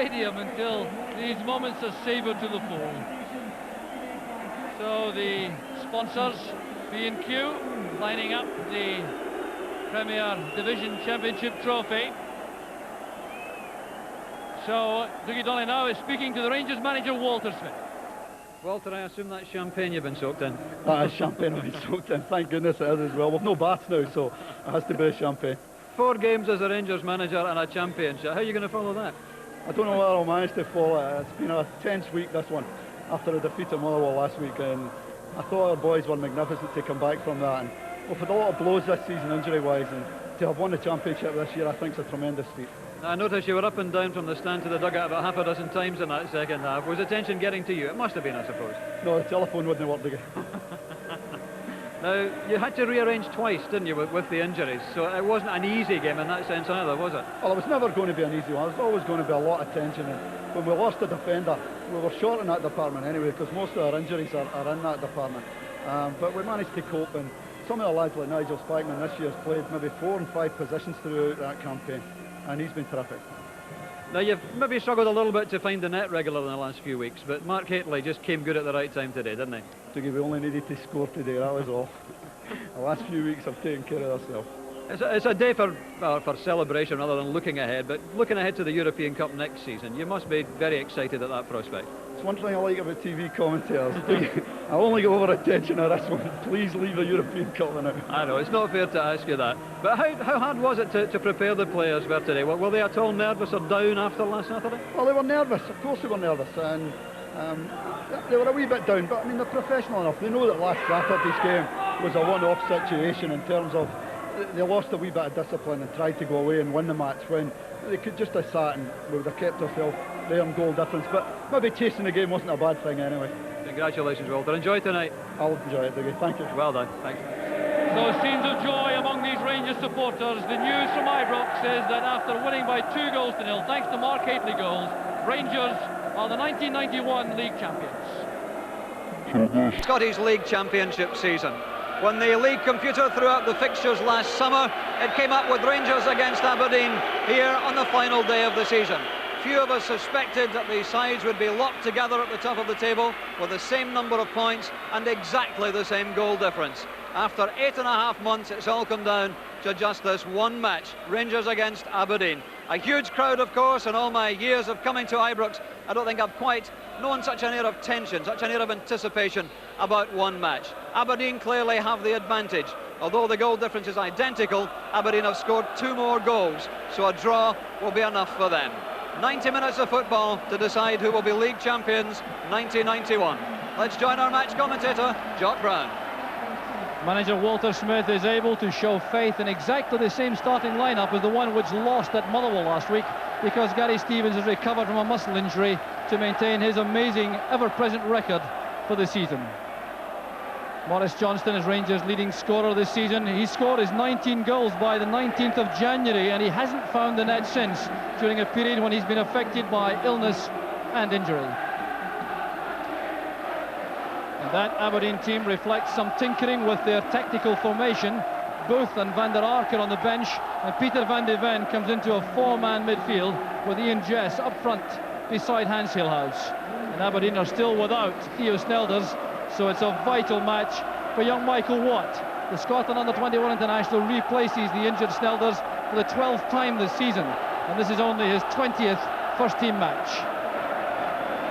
stadium until these moments are savoured to the full. So the sponsors, B&Q, lining up the Premier Division Championship trophy. So Dougie Donnelly now is speaking to the Rangers manager, Walter Smith. Walter, I assume that's champagne you've been soaked in? That is champagne I've been soaked in. Thank goodness it is as well. We've no baths now, so it has to be champagne. 4 games as a Rangers manager and a championship. How are you going to follow that? I don't know whether I'll manage to follow it. It's been a tense week, this one, after a defeat at Motherwell last week, and I thought our boys were magnificent to come back from that. And we've had a lot of blows this season injury-wise, and to have won the championship this year I think is a tremendous feat. I noticed you were up and down from the stand to the dugout about half a dozen times in that second half. Was the tension getting to you? It must have been, I suppose. No, the telephone wouldn't work again. Now, you had to rearrange twice, didn't you, with the injuries? So it wasn't an easy game in that sense either, was it? Well, it was never going to be an easy one. There was always going to be a lot of tension. And when we lost a defender, we were short in that department anyway, because most of our injuries are in that department. But we managed to cope, and some of the lads like Nigel Spackman this year has played maybe 4 and 5 positions throughout that campaign, and he's been terrific. Now, you've maybe struggled a little bit to find the net regular in the last few weeks, but Mark Hateley just came good at the right time today, didn't he? Dougie, we only needed to score today, that was all. The last few weeks have taken care of themselves. It's a day for celebration rather than looking ahead, but looking ahead to the European Cup next season, you must be very excited at that prospect. It's one thing I like about TV commentators. I only get over attention on this one. Please leave the European Cup now. I know, it's not fair to ask you that. But how hard was it to prepare the players for today? Were they at all nervous or down after last Saturday? Well, they were nervous. Of course they were nervous. And they were a wee bit down. But, I mean, they're professional enough. They know that last Saturday's game was a one-off situation in terms of they lost a wee bit of discipline and tried to go away and win the match when they could just have sat and we would have kept ourselves there in goal difference. But maybe chasing the game wasn't a bad thing anyway. Congratulations, Walter. Enjoy tonight. I'll enjoy it, Dougie. Thank you. Well done. Thanks. So scenes of joy among these Rangers supporters. The news from Ibrox says that after winning by 2-0, thanks to Mark Hateley goals, Rangers are the 1991 league champions. Scottish League Championship season. When the league computer threw out the fixtures last summer, it came up with Rangers against Aberdeen here on the final day of the season. Few of us suspected that the sides would be locked together at the top of the table with the same number of points and exactly the same goal difference. After 8.5 months, it's all come down to just this one match, Rangers against Aberdeen. A huge crowd, of course. In all my years of coming to Ibrox, I don't think I've quite known such an air of tension, such an air of anticipation about one match. Aberdeen clearly have the advantage. Although the goal difference is identical, Aberdeen have scored 2 more goals, so a draw will be enough for them. 90 minutes of football to decide who will be league champions 1991. Let's join our match commentator, Jock Brown. Manager Walter Smith is able to show faith in exactly the same starting lineup as the one which lost at Motherwell last week, because Gary Stevens has recovered from a muscle injury to maintain his amazing ever-present record for the season. Maurice Johnston is Rangers' leading scorer this season. He scored his 19 goals by the 19th of January, and he hasn't found the net since, during a period when he's been affected by illness and injury. And that Aberdeen team reflects some tinkering with their tactical formation. Booth and Van der Ark are on the bench, and Peter van de Ven comes into a 4-man midfield with Ian Jess up front beside Hans Hilhouse. And Aberdeen are still without Theo Snelders, so it's a vital match for young Michael Watt. The Scotland under-21 international replaces the injured Snelders for the 12th time this season, and this is only his 20th first-team match.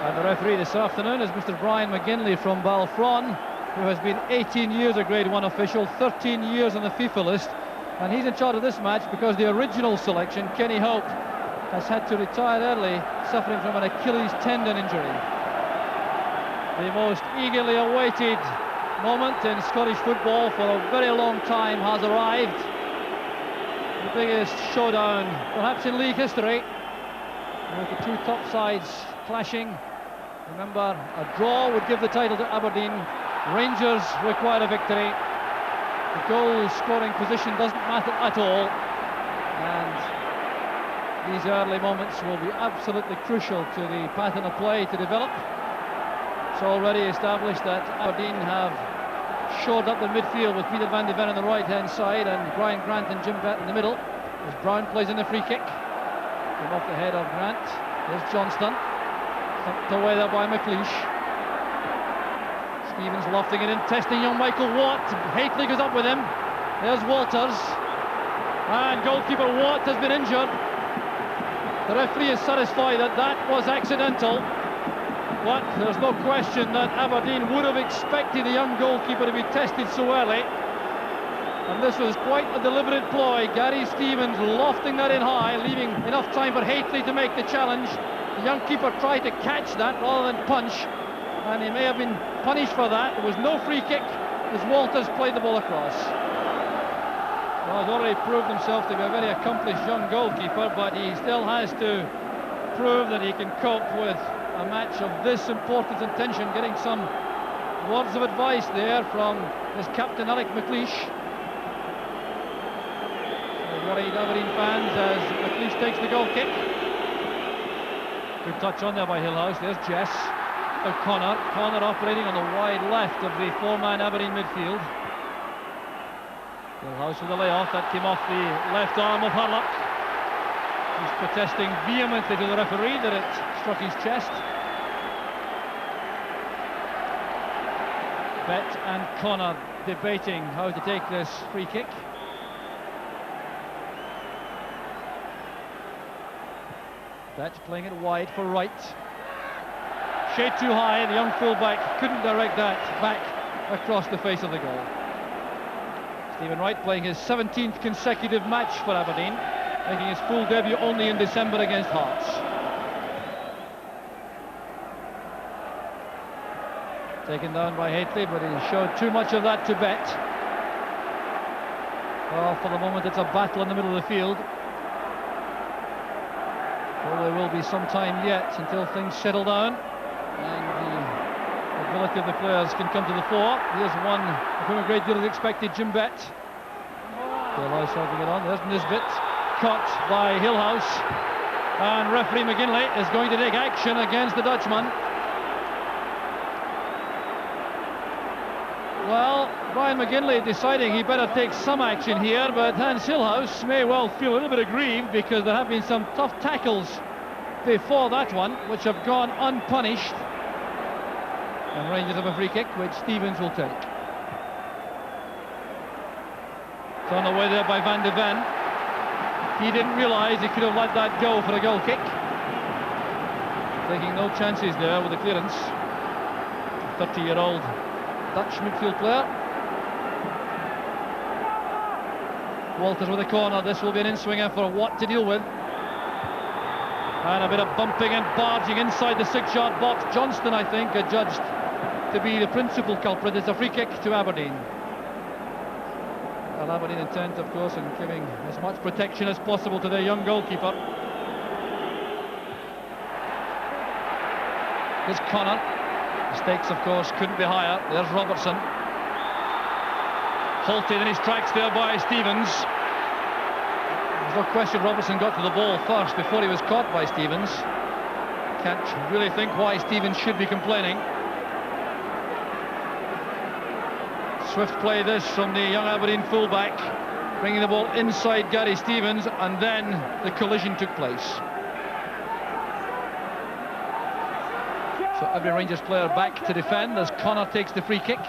And the referee this afternoon is Mr. Brian McGinley from Balfron, who has been 18 years a Grade 1 official, 13 years on the FIFA list, and he's in charge of this match because the original selection, Kenny Hope, has had to retire early, suffering from an Achilles tendon injury. The most eagerly awaited moment in Scottish football for a very long time has arrived. The biggest showdown perhaps in league history, with the two top sides clashing. Remember, a draw would give the title to Aberdeen. Rangers require a victory. The goal scoring position doesn't matter at all, and these early moments will be absolutely crucial to the pattern of play to develop. It's already established that Aberdeen have shored up the midfield with Peter van de Ven on the right hand side and Brian Grant and Jim Bett in the middle, as Brown plays in the free kick. Came off the head of Grant. There's Johnston. Thumped away there by McLeish. Stevens lofting it in, testing young Michael Watt. Hateley goes up with him. There's Walters. And goalkeeper Watt has been injured. The referee is satisfied that that was accidental. But there's no question that Aberdeen would have expected the young goalkeeper to be tested so early. And this was quite a deliberate ploy. Gary Stevens lofting that in high, leaving enough time for Hateley to make the challenge. The young keeper tried to catch that rather than punch, and he may have been punished for that. There was no free kick as Walters played the ball across. Well, he's already proved himself to be a very accomplished young goalkeeper, but he still has to prove that he can cope with a match of this importance and tension. Getting some words of advice there from his captain Alec McLeish. Worried Aberdeen fans as McLeish takes the goal kick. Good touch on there by Hillhouse. There's Jess. O'Connor. Connor operating on the wide left of the four-man Aberdeen midfield. Hillhouse with the layoff. That came off the left arm of Hurlock. He's protesting vehemently to the referee that it struck his chest. Bett and Connor debating how to take this free kick. Bett playing it wide for Wright. Shade too high, the young fullback couldn't direct that back across the face of the goal. Stephen Wright playing his 17th consecutive match for Aberdeen, making his full debut only in December against Hearts. Taken down by Hateley, but he showed too much of that to Bett. Well, for the moment it's a battle in the middle of the field. Well, there will be some time yet until things settle down and the ability of the players can come to the fore. Here's one of whom a great deal is expected, Jim Bett. Hillhouse helping it on. There's Nisbet, caught by Hillhouse, and referee McGinley is going to take action against the Dutchman. Well, Brian McGinley deciding he better take some action here, but Hans Hillhouse may well feel a little bit aggrieved because there have been some tough tackles before that one which have gone unpunished. And Rangers have a free kick which Stevens will take. Thrown away there by Van de Ven. He didn't realise he could have let that go for a goal kick. Taking no chances there with the clearance. 30-year-old Dutch midfield player. Walters with a corner. This will be an in-swinger for Watt to deal with. And a bit of bumping and barging inside the 6-yard box. Johnston, I think, adjudged to be the principal culprit. It's a free kick to Aberdeen. Well, Aberdeen intent, of course, in giving as much protection as possible to their young goalkeeper. Here's Connor. The stakes, of course, couldn't be higher. There's Robertson. Halted in his tracks there by Stevens. There's no question Robertson got to the ball first before he was caught by Stevens. Can't really think why Stevens should be complaining. Swift play this from the young Aberdeen fullback, bringing the ball inside Gary Stevens, and then the collision took place. So every Rangers player back to defend as Connor takes the free kick.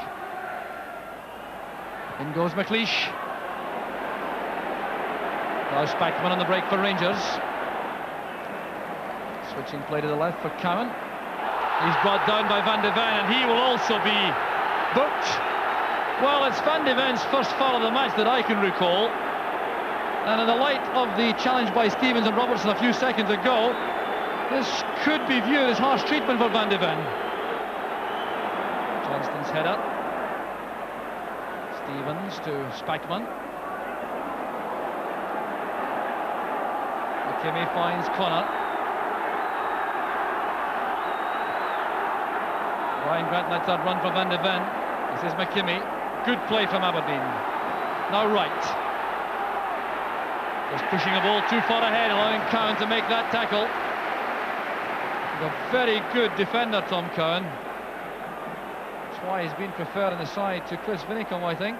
In goes McLeish. Now Spackman on the break for Rangers. Switching play to the left for Cowan. He's brought down by Van de Ven, and he will also be booked. Well, it's Van de Ven's first foul of the match that I can recall. And in the light of the challenge by Stevens and Robertson a few seconds ago, this could be viewed as harsh treatment for Van de Ven. Johnston's header. Stevens to Spackman. McKimmie finds Connor. Ryan Grant lets that run for Van de Ven. This is McKimmie. Good play from Aberdeen. Now Wright. Just pushing the ball too far ahead, allowing Cowan to make that tackle. A very good defender, Tom Cowan. That's why he's been preferred on the side to Chris Vinicombe, I think.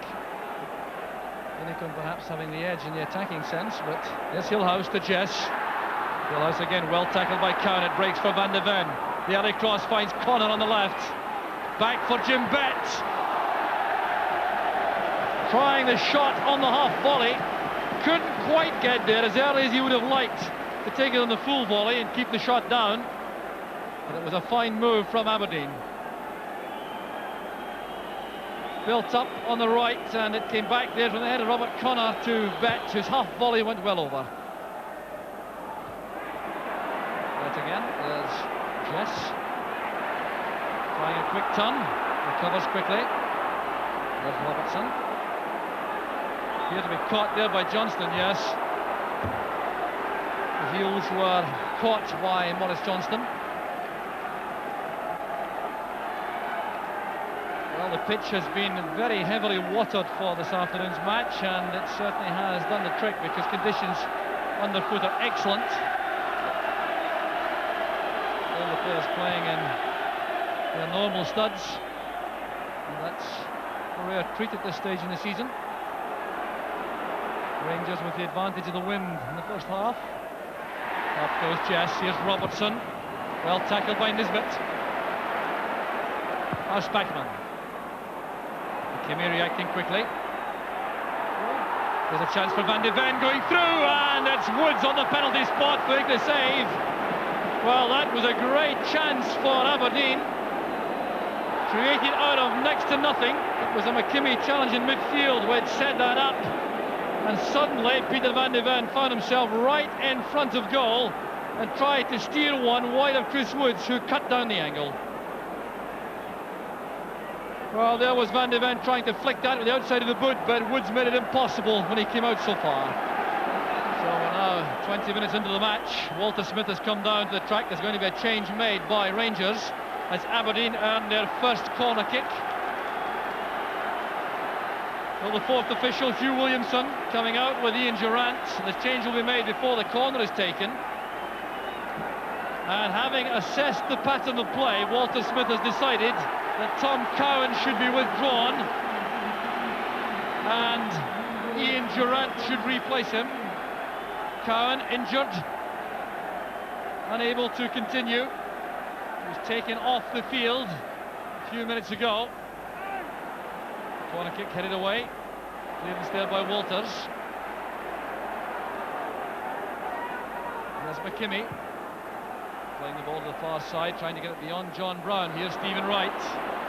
Vinicombe perhaps having the edge in the attacking sense, but there's Hillhouse to Jess. Philhouse again, well tackled by Cowan. It breaks for Van de Ven. The early cross finds Connor on the left. Back for Jim Bett. Trying the shot on the half volley. Couldn't quite get there as early as he would have liked to take it on the full volley and keep the shot down. But it was a fine move from Aberdeen. Built up on the right, and it came back there from the head of Robert Connor to Bett, whose half volley went well over. Bett again, there's Jess. Trying a quick turn, recovers quickly. There's Robertson. Appeared to be caught there by Johnston, yes. The heels were caught by Maurice Johnston. Well, the pitch has been very heavily watered for this afternoon's match, and it certainly has done the trick because conditions underfoot are excellent. All the players playing in their normal studs, and that's a rare treat at this stage in the season. Rangers with the advantage of the wind in the first half. Up goes Jess, here's Robertson. Well tackled by Nisbet. Now Spackman. Kimmy reacting quickly. There's a chance for Van de Ven going through, and it's Woods on the penalty spot to make the save. Well, that was a great chance for Aberdeen. Created out of next to nothing. It was a McKimmie challenge in midfield which set that up. And suddenly Peter Van de Ven found himself right in front of goal and tried to steer one wide of Chris Woods, who cut down the angle. Well, there was Van de Ven trying to flick that with the outside of the boot, but Woods made it impossible when he came out so far. So we're now 20 minutes into the match. Walter Smith has come down to the track. There's going to be a change made by Rangers as Aberdeen earn their first corner kick. Well, the fourth official, Hugh Williamson, coming out with Ian Durrant. The change will be made before the corner is taken. And having assessed the pattern of play, Walter Smith has decided that Tom Cowan should be withdrawn and Ian Durrant should replace him. Cowan injured, unable to continue. He was taken off the field a few minutes ago. Corner kick headed away. Clearance there by Walters. There's McKimmie. Playing the ball to the far side, trying to get it beyond John Brown. Here's Stephen Wright.